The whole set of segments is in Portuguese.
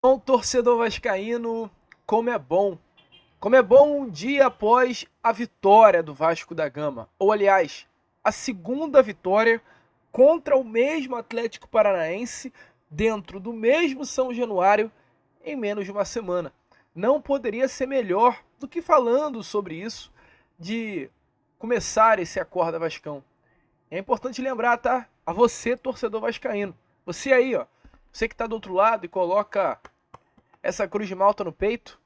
Bom, torcedor vascaíno, como é bom. Como é bom um dia após a vitória do Vasco da Gama. Ou, aliás, a segunda vitória contra o mesmo Atlético Paranaense dentro do mesmo São Januário em menos de uma semana. Não poderia ser melhor do que falando sobre isso, de começar esse Acorda Vascão. É importante lembrar, tá? A você, torcedor vascaíno. Você aí, ó. Você que está do outro lado e coloca essa cruz de malta no peito,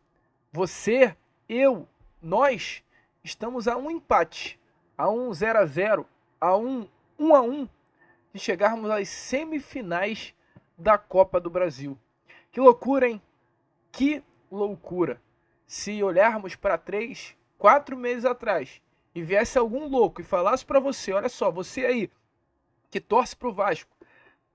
você, eu, nós estamos a um empate, a um 0-0, a um 1-1 de chegarmos às semifinais da Copa do Brasil. Que loucura, hein? Que loucura. Se olharmos para 3, 4 meses atrás e viesse algum louco e falasse para você, olha só, você aí que torce para o Vasco,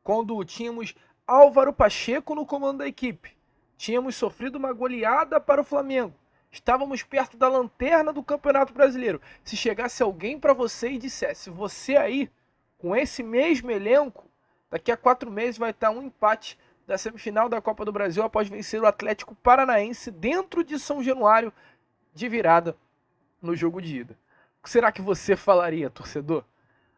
quando tínhamos Álvaro Pacheco no comando da equipe, tínhamos sofrido uma goleada para o Flamengo, estávamos perto da lanterna do Campeonato Brasileiro. Se chegasse alguém para você e dissesse, você aí, com esse mesmo elenco, daqui a 4 meses vai estar um empate da semifinal da Copa do Brasil após vencer o Atlético Paranaense dentro de São Januário de virada no jogo de ida. O que será que você falaria, torcedor?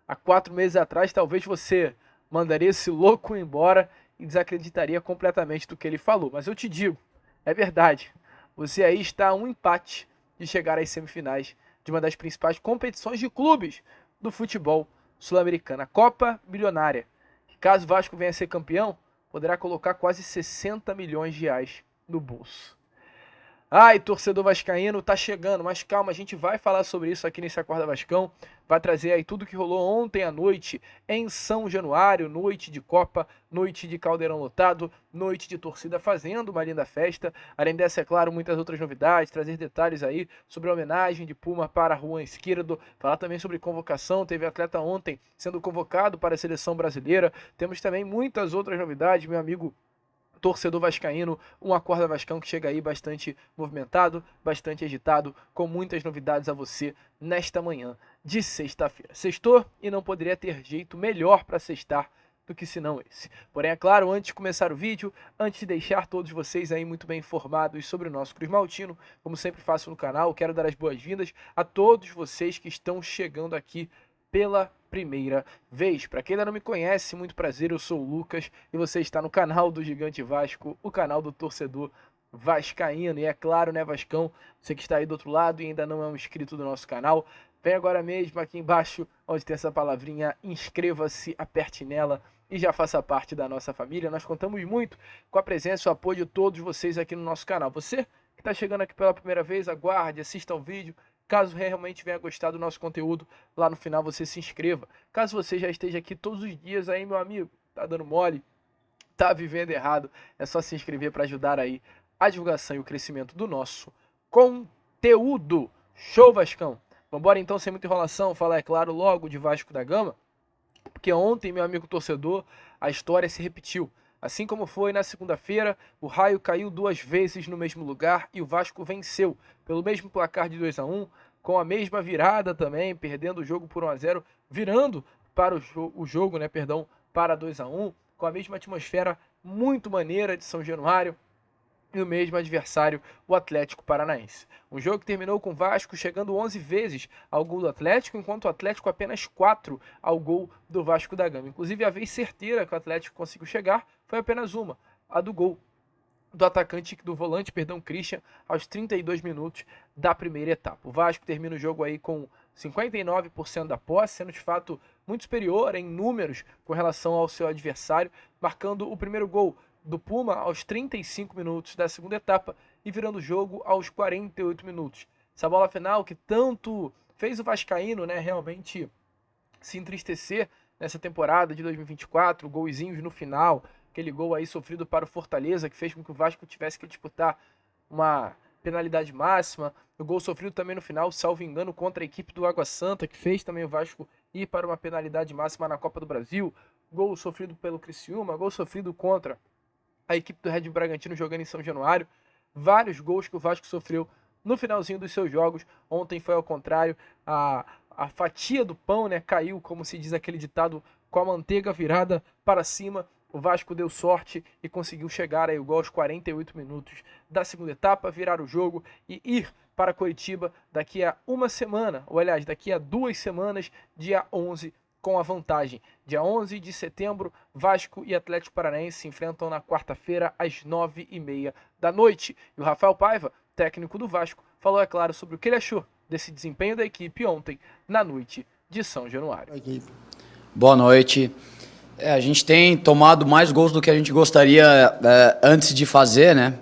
Há 4 meses atrás, talvez você mandaria esse louco embora e desacreditaria completamente do que ele falou. Mas eu te digo, é verdade. Você aí está a um empate de chegar às semifinais de uma das principais competições de clubes do futebol sul-americano, a Copa Milionária. Que caso o Vasco venha a ser campeão, poderá colocar quase 60 milhões de reais no bolso. Ai, torcedor vascaíno, tá chegando, mas calma, a gente vai falar sobre isso aqui nesse Acorda Vascão. Vai trazer aí tudo que rolou ontem à noite em São Januário, noite de Copa, noite de caldeirão lotado, noite de torcida fazendo uma linda festa. Além dessa, é claro, muitas outras novidades, trazer detalhes aí sobre a homenagem de Puma para Juan Esquerdo, falar também sobre convocação, teve atleta ontem sendo convocado para a seleção brasileira. Temos também muitas outras novidades, meu amigo torcedor vascaíno, um Acorda Vascão que chega aí bastante movimentado, bastante agitado, com muitas novidades a você nesta manhã de sexta-feira. Sextou e não poderia ter jeito melhor para sextar do que senão esse. Porém, é claro, antes de começar o vídeo, antes de deixar todos vocês aí muito bem informados sobre o nosso Cruz Maltino, como sempre faço no canal, quero dar as boas-vindas a todos vocês que estão chegando aqui pela primeira vez. Para quem ainda não me conhece, muito prazer, eu sou o Lucas e você está no canal do Gigante Vasco, o canal do torcedor vascaíno. E é claro, né, Vascão, você que está aí do outro lado e ainda não é um inscrito do nosso canal, vem agora mesmo aqui embaixo, onde tem essa palavrinha, inscreva-se, aperte nela e já faça parte da nossa família. Nós contamos muito com a presença e o apoio de todos vocês aqui no nosso canal. Você que está chegando aqui pela primeira vez, aguarde, assista ao vídeo. Caso realmente venha gostar do nosso conteúdo, lá no final você se inscreva. Caso você já esteja aqui todos os dias aí, meu amigo, tá dando mole, tá vivendo errado, é só se inscrever para ajudar aí a divulgação e o crescimento do nosso conteúdo. Show, Vascão! Vambora então, sem muita enrolação, falar, é claro, logo de Vasco da Gama, porque ontem, meu amigo torcedor, a história se repetiu. Assim como foi na segunda-feira, o raio caiu 2 vezes no mesmo lugar e o Vasco venceu pelo mesmo placar de 2-1, com a mesma virada também, perdendo o jogo por 1-0, virando para o jogo, né, perdão, para 2-1, com a mesma atmosfera muito maneira de São Januário, e o mesmo adversário, o Atlético Paranaense. Um jogo que terminou com o Vasco chegando 11 vezes ao gol do Atlético, enquanto o Atlético apenas 4 ao gol do Vasco da Gama. Inclusive, a vez certeira que o Atlético conseguiu chegar foi apenas uma, a do gol do atacante, do volante, perdão, Christian, aos 32 minutos da primeira etapa. O Vasco termina o jogo aí com 59% da posse, sendo de fato muito superior em números com relação ao seu adversário, marcando o primeiro gol do Puma aos 35 minutos da segunda etapa e virando o jogo aos 48 minutos. Essa bola final que tanto fez o vascaíno, né, realmente se entristecer nessa temporada de 2024, golzinhos no final, aquele gol aí sofrido para o Fortaleza, que fez com que o Vasco tivesse que disputar uma penalidade máxima, o gol sofrido também no final, salvo engano, contra a equipe do Água Santa, que fez também o Vasco ir para uma penalidade máxima na Copa do Brasil, gol sofrido pelo Criciúma, gol sofrido contra a equipe do Red Bull Bragantino jogando em São Januário, vários gols que o Vasco sofreu no finalzinho dos seus jogos. Ontem foi ao contrário, a fatia do pão, né, caiu, como se diz aquele ditado, com a manteiga virada para cima. o Vasco deu sorte e conseguiu chegar aí igual aos 48 minutos da segunda etapa, virar o jogo e ir para Curitiba daqui a uma semana, ou aliás, daqui a 2 semanas, dia 11, com a vantagem. Dia 11 de setembro, Vasco e Atlético Paranaense se enfrentam na quarta-feira às 9h30 da noite. E o Rafael Paiva, técnico do Vasco, falou, é claro, sobre o que ele achou desse desempenho da equipe ontem, na noite de São Januário. Boa noite. A gente tem tomado mais gols do que a gente gostaria antes de fazer, né?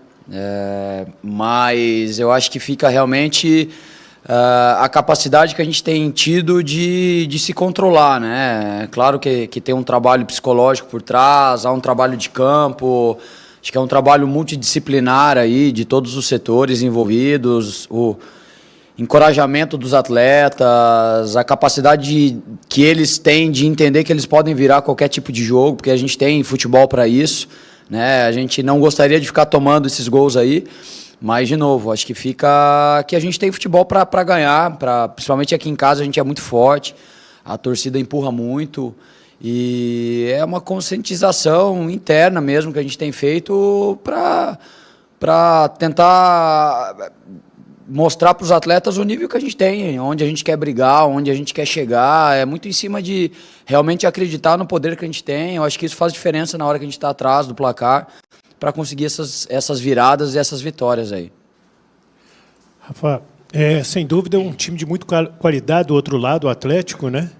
Mas eu acho que fica realmente a capacidade que a gente tem tido de se controlar, né? Claro que tem um trabalho psicológico por trás, há um trabalho de campo, acho que é um trabalho multidisciplinar aí, de todos os setores envolvidos, o encorajamento dos atletas, a capacidade que eles têm de entender que eles podem virar qualquer tipo de jogo, porque a gente tem futebol para isso, né? A gente não gostaria de ficar tomando esses gols aí, mas, de novo, acho que fica que a gente tem futebol para ganhar, principalmente aqui em casa a gente é muito forte, a torcida empurra muito, e é uma conscientização interna mesmo que a gente tem feito para tentar mostrar para os atletas o nível que a gente tem, onde a gente quer brigar, onde a gente quer chegar. É muito em cima de realmente acreditar no poder que a gente tem. Eu acho que isso faz diferença na hora que a gente está atrás do placar para conseguir essas viradas e essas vitórias aí. Rafa, sem dúvida é um time de muita qualidade do outro lado, o Atlético, né?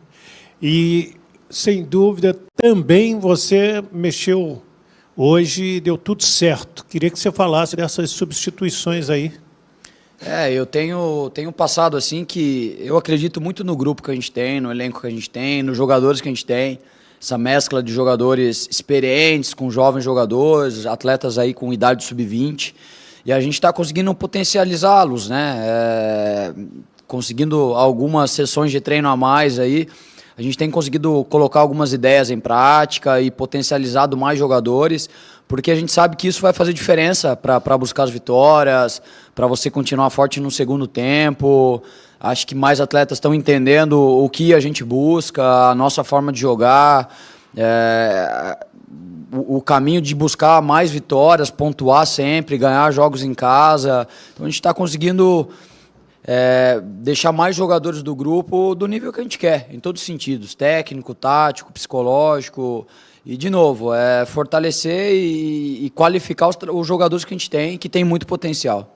E, sem dúvida, também você mexeu hoje, deu tudo certo. Queria que você falasse dessas substituições aí. Eu tenho passado assim que eu acredito muito no grupo que a gente tem, no elenco que a gente tem, nos jogadores que a gente tem, essa mescla de jogadores experientes com jovens jogadores, atletas aí com idade sub-20, e a gente está conseguindo potencializá-los, né? Conseguindo algumas sessões de treino a mais aí, a gente tem conseguido colocar algumas ideias em prática e potencializado mais jogadores, porque a gente sabe que isso vai fazer diferença para buscar as vitórias, para você continuar forte no segundo tempo. Acho que mais atletas estão entendendo o que a gente busca, a nossa forma de jogar, o caminho de buscar mais vitórias, pontuar sempre, ganhar jogos em casa. Então a gente está conseguindo deixar mais jogadores do grupo do nível que a gente quer, em todos os sentidos, técnico, tático, psicológico. E, de novo, fortalecer e qualificar os jogadores que a gente tem, que tem muito potencial.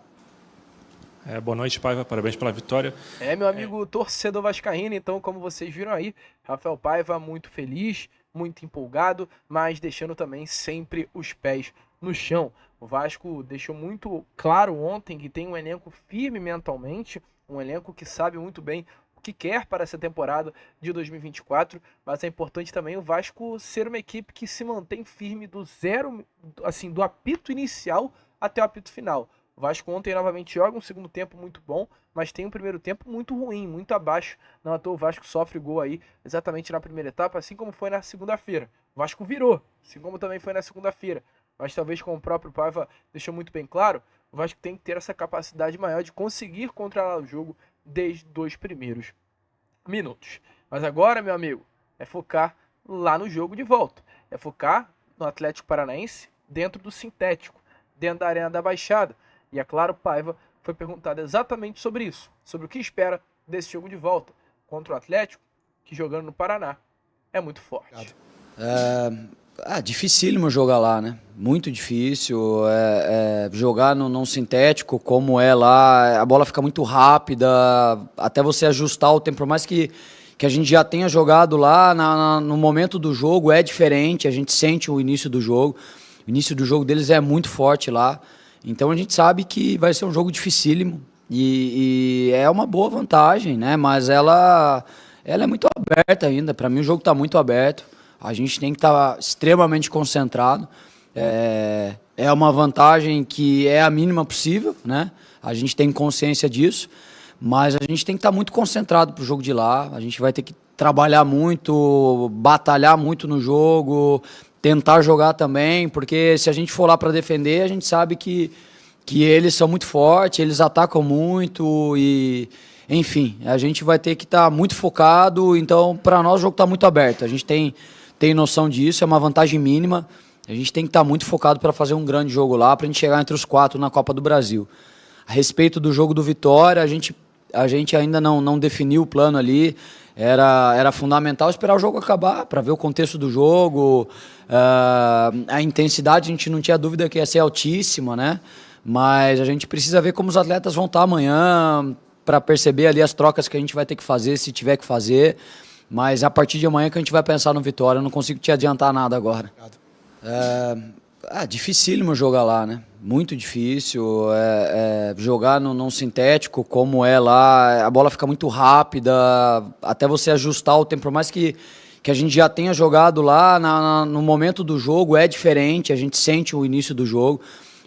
Boa noite, Paiva. Parabéns pela vitória. Meu amigo torcedor vascaíno, então, como vocês viram aí, Rafael Paiva muito feliz, muito empolgado, mas deixando também sempre os pés no chão. O Vasco deixou muito claro ontem que tem um elenco firme mentalmente, um elenco que sabe muito bem que quer para essa temporada de 2024, mas é importante também o Vasco ser uma equipe que se mantém firme do zero, assim, do apito inicial até o apito final. O Vasco ontem novamente joga um segundo tempo muito bom, mas tem um primeiro tempo muito ruim, muito abaixo. Não à toa o Vasco sofre gol aí exatamente na primeira etapa, assim como foi na segunda-feira. O Vasco virou, assim como também foi na segunda-feira. Mas talvez, como o próprio Paiva deixou muito bem claro, o Vasco tem que ter essa capacidade maior de conseguir controlar o jogo desde os primeiros minutos. Mas agora, meu amigo, é focar lá no jogo de volta. É focar no Atlético Paranaense dentro do sintético, dentro da Arena da Baixada. E é claro, o Paiva foi perguntado exatamente sobre isso, sobre o que espera desse jogo de volta contra o Atlético, que jogando no Paraná é muito forte. Dificílimo jogar lá, né? Muito difícil. Jogar num sintético como é lá, a bola fica muito rápida, até você ajustar o tempo, por mais que a gente já tenha jogado lá, no momento do jogo é diferente, a gente sente o início do jogo. O início do jogo deles é muito forte lá, então a gente sabe que vai ser um jogo dificílimo e é uma boa vantagem, né? Mas ela é muito aberta ainda. Para mim o jogo está muito aberto. A gente tem que estar extremamente concentrado. É uma vantagem que é a mínima possível, né? A gente tem consciência disso, mas a gente tem que estar muito concentrado para o jogo de lá. A gente vai ter que trabalhar muito, batalhar muito no jogo, tentar jogar também, porque se a gente for lá para defender, a gente sabe que eles são muito fortes, eles atacam muito e... Enfim, a gente vai ter que estar muito focado. Então, para nós, o jogo está muito aberto. A gente tem tem noção disso, é uma vantagem mínima. A gente tem que estar muito focado para fazer um grande jogo lá, para a gente chegar entre os 4 na Copa do Brasil. A respeito do jogo do Vitória, a gente ainda não definiu o plano ali. Era fundamental esperar o jogo acabar para ver o contexto do jogo. A intensidade, a gente não tinha dúvida que ia ser altíssima, né? Mas a gente precisa ver como os atletas vão estar amanhã para perceber ali as trocas que a gente vai ter que fazer, se tiver que fazer. Mas a partir de amanhã que a gente vai pensar no Vitória. Eu não consigo te adiantar nada agora. Dificílimo jogar lá, né? Muito difícil. Jogar num sintético como é lá, a bola fica muito rápida, até você ajustar o tempo, por mais que a gente já tenha jogado lá, no momento do jogo é diferente, a gente sente o início do jogo.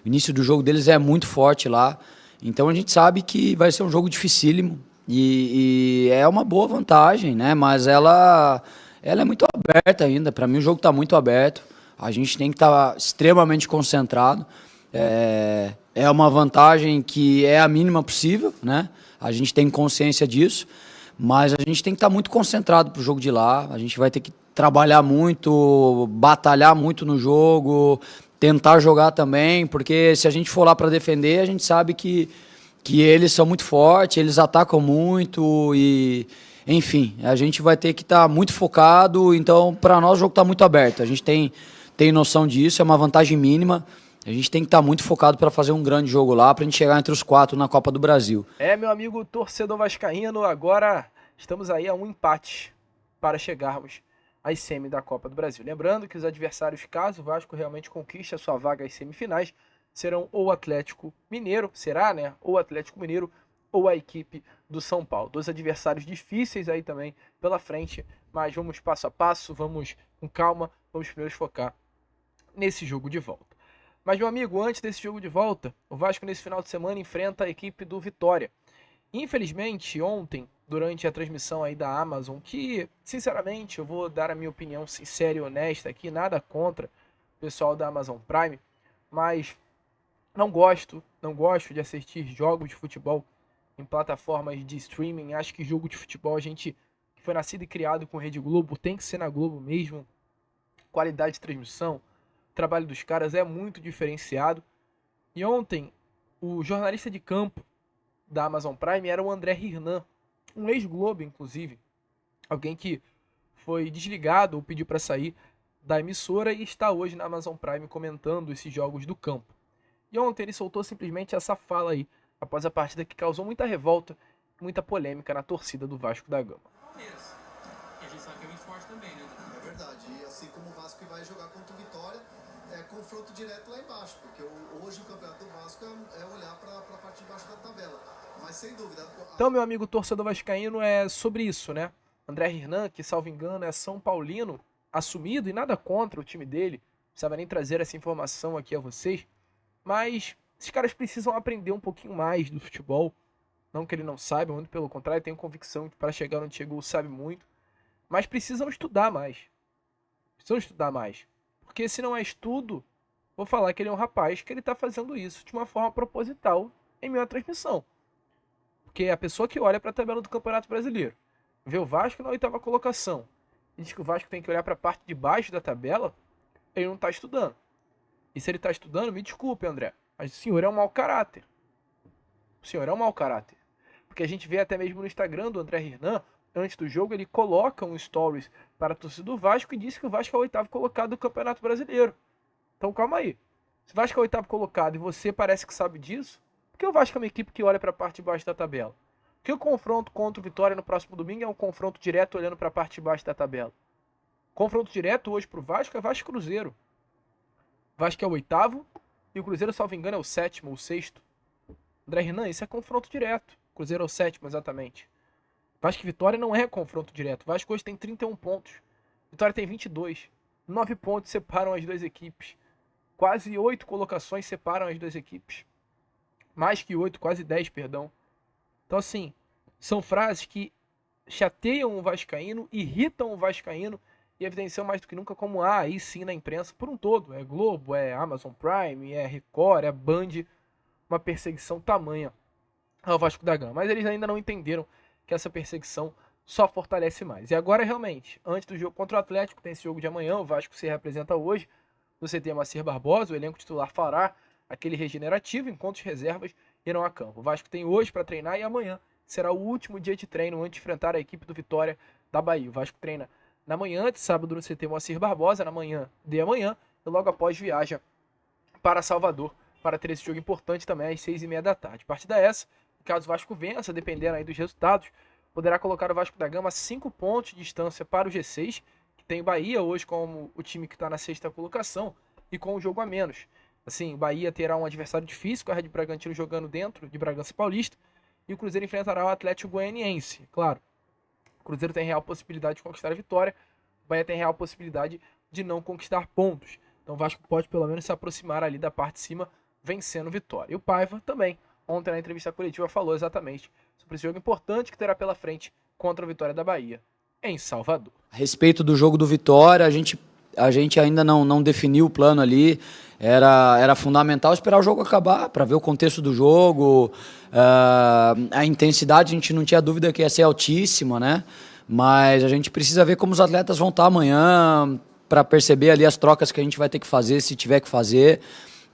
O início do jogo deles é muito forte lá, então a gente sabe que vai ser um jogo dificílimo e é uma boa vantagem, né? Mas ela é muito aberta ainda. Para mim o jogo está muito aberto. A gente tem que estar extremamente concentrado. É uma vantagem que é a mínima possível, né? A gente tem consciência disso, mas a gente tem que estar muito concentrado para o jogo de lá. A gente vai ter que trabalhar muito, batalhar muito no jogo, tentar jogar também, porque se a gente for lá para defender, a gente sabe que eles são muito fortes, eles atacam muito e... Enfim, a gente vai ter que estar muito focado. Então, para nós, o jogo está muito aberto. A gente tem noção disso, é uma vantagem mínima. A gente tem que estar muito focado para fazer um grande jogo lá, para a gente chegar entre os 4 na Copa do Brasil. Meu amigo torcedor vascaíno, agora estamos aí a um empate para chegarmos às semi da Copa do Brasil. Lembrando que os adversários, caso o Vasco realmente conquiste a sua vaga às semifinais, serão ou o Atlético Mineiro, ou o Atlético Mineiro ou a equipe do São Paulo. 2 adversários difíceis aí também pela frente, mas vamos passo a passo, vamos com calma, vamos primeiro focar nesse jogo de volta. Mas, meu amigo, antes desse jogo de volta, o Vasco nesse final de semana enfrenta a equipe do Vitória. Infelizmente, ontem, durante a transmissão aí da Amazon, que, sinceramente, eu vou dar a minha opinião sincera e honesta aqui, nada contra o pessoal da Amazon Prime, mas não gosto de assistir jogos de futebol em plataformas de streaming. Acho que jogo de futebol, a gente que foi nascido e criado com Rede Globo, tem que ser na Globo mesmo. Qualidade de transmissão, o trabalho dos caras é muito diferenciado. E ontem, o jornalista de campo da Amazon Prime era o André Hernan, um ex-Globo, inclusive. Alguém que foi desligado ou pediu para sair da emissora e está hoje na Amazon Prime comentando esses jogos do campo. E ontem ele soltou simplesmente essa fala aí, após a partida que causou muita revolta, muita polêmica na torcida do Vasco da Gama. Palmeiras. E a gente sabe que é muito forte também, né? É verdade. E assim como o Vasco vai jogar contra o Vitória, é confronto direto lá embaixo, porque hoje o campeonato do Vasco é olhar para a parte de baixo da tabela. Mas sem dúvida. Então, meu amigo torcedor vascaíno, é sobre isso, né? André Hernan, que salvo engano é São Paulino, assumido, e nada contra o time dele, não precisava nem trazer essa informação aqui a vocês, mas esses caras precisam aprender um pouquinho mais do futebol. Não que ele não saiba, muito pelo contrário, tenho convicção que para chegar onde chegou sabe muito, mas precisam estudar mais. Porque se não é estudo, vou falar que ele é um rapaz que ele está fazendo isso de uma forma proposital em meio à transmissão. Porque a pessoa que olha para a tabela do Campeonato Brasileiro, vê o Vasco na 8ª colocação, e diz que o Vasco tem que olhar para a parte de baixo da tabela, ele não está estudando. E se ele está estudando, me desculpe, André, mas o senhor é um mau caráter. Porque a gente vê até mesmo no Instagram do André Hernan, antes do jogo, ele coloca um stories para a torcida do Vasco e diz que o Vasco é o 8º colocado do Campeonato Brasileiro. Então calma aí. Se o Vasco é o 8º colocado e você parece que sabe disso, por que o Vasco é uma equipe que olha para a parte de baixo da tabela? Porque o confronto contra o Vitória no próximo domingo é um confronto direto olhando para a parte de baixo da tabela. Confronto direto hoje para o Vasco é Vasco e Cruzeiro. O Vasco é o 8º e o Cruzeiro, salvo engano, é o 7º ou 6º. André Hernan, isso é confronto direto. O Cruzeiro é o 7º, exatamente. Vasco e Vitória não é confronto direto. O Vasco hoje tem 31 pontos. Vitória tem 22. 9 pontos separam as duas equipes. Quase 8 colocações separam as duas equipes. Mais que 8, quase 10, perdão. Então, assim, são frases que chateiam o vascaíno, irritam o vascaíno e evidenciam mais do que nunca como aí sim na imprensa por um todo. É Globo, é Amazon Prime, é Record, é Band. Uma perseguição tamanha ao Vasco da Gama. Mas eles ainda não entenderam que essa perseguição só fortalece mais. E agora, realmente, antes do jogo contra o Atlético, tem esse jogo de amanhã, o Vasco se representa hoje no CT Moacir Barbosa, o elenco titular fará aquele regenerativo, enquanto os reservas irão a campo. O Vasco tem hoje para treinar e amanhã será o último dia de treino antes de enfrentar a equipe do Vitória da Bahia. O Vasco treina na manhã de sábado no CT Moacir Barbosa, na manhã de amanhã, e logo após viaja para Salvador para ter esse jogo importante também às 6h30 da tarde. Partida essa, caso o Vasco vença, dependendo aí dos resultados, poderá colocar o Vasco da Gama a 5 pontos de distância para o G6, que tem o Bahia hoje como o time que está na 6ª colocação e com um jogo a menos. Assim, o Bahia terá um adversário difícil, com a Red Bragantino jogando dentro de Bragança Paulista, e o Cruzeiro enfrentará o Atlético Goianiense. Claro, o Cruzeiro tem real possibilidade de conquistar a vitória, o Bahia tem real possibilidade de não conquistar pontos. Então o Vasco pode pelo menos se aproximar ali da parte de cima, vencendo Vitória. E o Paiva também, ontem na entrevista coletiva, falou exatamente sobre esse jogo importante que terá pela frente contra a Vitória da Bahia, em Salvador. A respeito do jogo do Vitória, a gente ainda não definiu o plano ali. Era fundamental esperar o jogo acabar para ver o contexto do jogo. A intensidade, a gente não tinha dúvida que ia ser altíssima, né? Mas a gente precisa ver como os atletas vão estar amanhã para perceber ali as trocas que a gente vai ter que fazer, se tiver que fazer.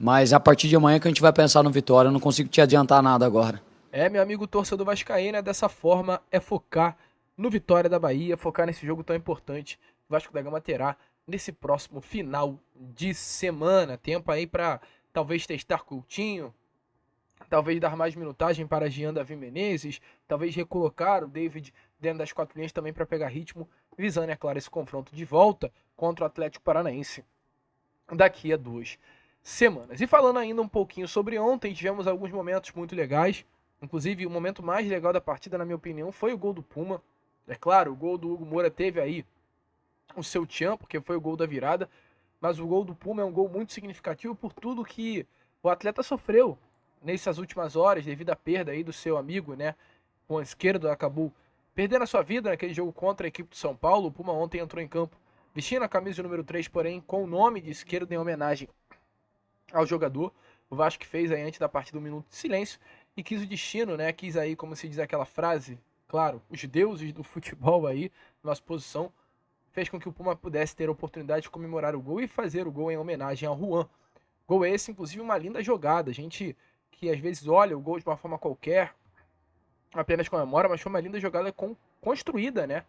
Mas a partir de amanhã que a gente vai pensar no Vitória. Eu não consigo te adiantar nada agora. Meu amigo torcedor vascaíno, dessa forma é focar no Vitória da Bahia, focar nesse jogo tão importante que o Vasco da Gama terá nesse próximo final de semana. Tempo aí para talvez testar Coutinho, talvez dar mais minutagem para Jean Davi Menezes, talvez recolocar o David dentro das 4 linhas também para pegar ritmo, visando, é claro, esse confronto de volta contra o Atlético Paranaense daqui a 2 semanas. E falando ainda um pouquinho sobre ontem, tivemos alguns momentos muito legais. Inclusive, o momento mais legal da partida, na minha opinião, foi o gol do Puma. É claro, o gol do Hugo Moura teve aí o seu tchan, porque foi o gol da virada, mas o gol do Puma é um gol muito significativo por tudo que o atleta sofreu nessas últimas horas, devido à perda aí do seu amigo, né? O esquerdo acabou perdendo a sua vida naquele jogo contra a equipe do São Paulo. O Puma ontem entrou em campo vestindo a camisa de número 3, porém com o nome de esquerdo em homenagem ao jogador. O Vasco fez aí antes da partida um minuto de silêncio e quis o destino, né? Quis aí, como se diz aquela frase, claro, os deuses do futebol aí, nossa posição, fez com que o Puma pudesse ter a oportunidade de comemorar o gol e fazer o gol em homenagem ao Juan. Gol esse, inclusive, uma linda jogada. A gente que às vezes olha o gol de uma forma qualquer, apenas comemora, mas foi uma linda jogada construída, né?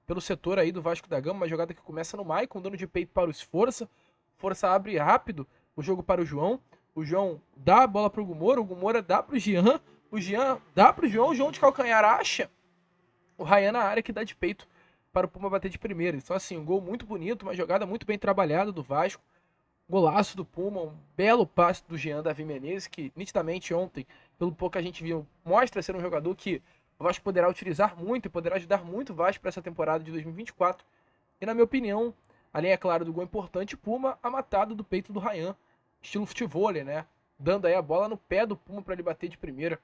Pelo setor aí do Vasco da Gama, uma jogada que começa no Maicon, dando de peito para o Esforça. Força abre rápido o jogo para o João dá a bola para o Hugo Moura dá para o Jean dá para o João de calcanhar acha o Ryan na área que dá de peito para o Puma bater de primeira. Então assim, um gol muito bonito, uma jogada muito bem trabalhada do Vasco, golaço do Puma, um belo passe do Jean Davi Menezes, que nitidamente ontem, pelo pouco que a gente viu, mostra ser um jogador que o Vasco poderá utilizar muito e poderá ajudar muito o Vasco para essa temporada de 2024. E na minha opinião, além, é claro, do gol importante, Puma, a matada do peito do Ryan, estilo futevôlei, né? Dando aí a bola no pé do Puma para ele bater de primeira.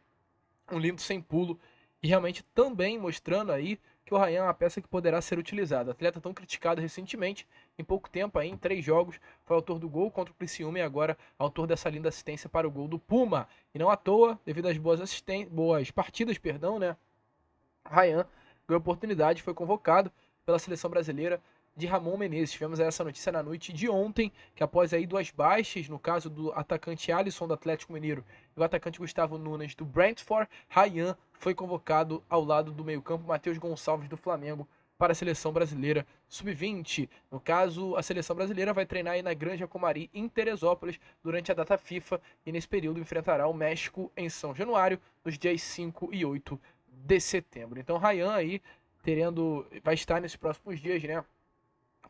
Um lindo sem pulo. E realmente também mostrando aí que o Ryan é uma peça que poderá ser utilizada. Atleta tão criticado recentemente, em pouco tempo aí, em 3 jogos, foi autor do gol contra o Criciúma e agora autor dessa linda assistência para o gol do Puma. E não à toa, devido às boas partidas, né? Ryan ganhou oportunidade, foi convocado pela seleção brasileira de Ramon Menezes. Tivemos essa notícia na noite de ontem, que após aí 2 baixas, no caso do atacante Alisson do Atlético Mineiro e o atacante Gustavo Nunes do Brentford, Ryan foi convocado ao lado do meio-campo Matheus Gonçalves do Flamengo para a seleção brasileira sub-20. No caso, a seleção brasileira vai treinar aí na Granja Comari, em Teresópolis, durante a data FIFA, e nesse período enfrentará o México em São Januário, nos dias 5 e 8 de setembro. Então, Ryan aí vai estar nesses próximos dias, né,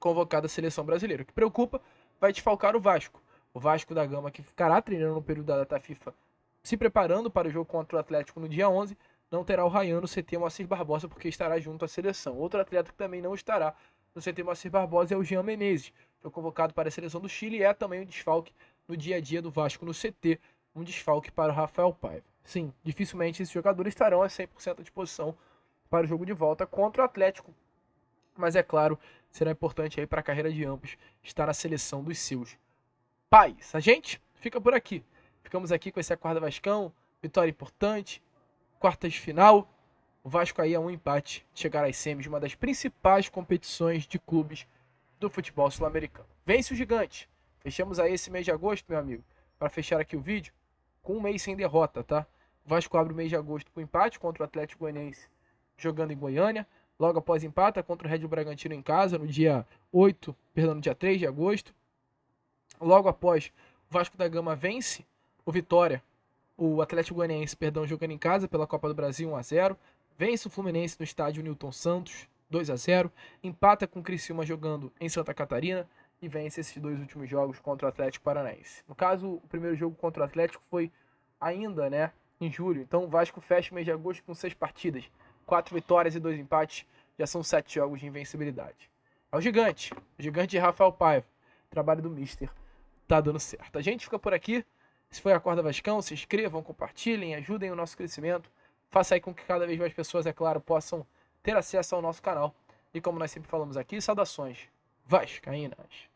convocado à seleção brasileira. O que preocupa, vai desfalcar o Vasco. O Vasco da Gama, que ficará treinando no período da data FIFA, se preparando para o jogo contra o Atlético no dia 11, não terá o Ryan no CT Moacir Barbosa, porque estará junto à seleção. Outro atleta que também não estará no CT Moacir Barbosa é o Jean Menezes. Foi convocado para a seleção do Chile e é também um desfalque no dia a dia do Vasco no CT, um desfalque para o Rafael Paiva. Sim, dificilmente esses jogadores estarão a 100% à disposição para o jogo de volta contra o Atlético, mas é claro, será importante aí para a carreira de ambos estar na seleção dos seus pais. A gente fica por aqui. Ficamos aqui com esse Acorda Vascão, vitória importante, quartas de final. O Vasco aí é um empate de chegar às semis, uma das principais competições de clubes do futebol sul-americano. Vence o Gigante. Fechamos aí esse mês de agosto, meu amigo, para fechar aqui o vídeo, com um mês sem derrota, tá? O Vasco abre o mês de agosto com empate contra o Atlético Goianiense, jogando em Goiânia. Logo após empata contra o Red Bull Bragantino em casa, no dia 3 de agosto. Logo após, o Vasco da Gama vence o Atlético Goianiense, jogando em casa pela Copa do Brasil 1-0. Vence o Fluminense no estádio Newton Santos 2-0. Empata com o Criciúma jogando em Santa Catarina e vence esses dois últimos jogos contra o Atlético Paranaense. No caso, o primeiro jogo contra o Atlético foi ainda, né, em julho. Então o Vasco fecha o mês de agosto com 6 partidas, 4 vitórias e 2 empates. Já são 7 jogos de invencibilidade. É o Gigante de Rafael Paiva. O trabalho do Mister tá dando certo. A gente fica por aqui. Se foi a Acorda Vascão, se inscrevam, compartilhem, ajudem o nosso crescimento. Faça aí com que cada vez mais pessoas, é claro, possam ter acesso ao nosso canal. E como nós sempre falamos aqui, saudações vascaínas.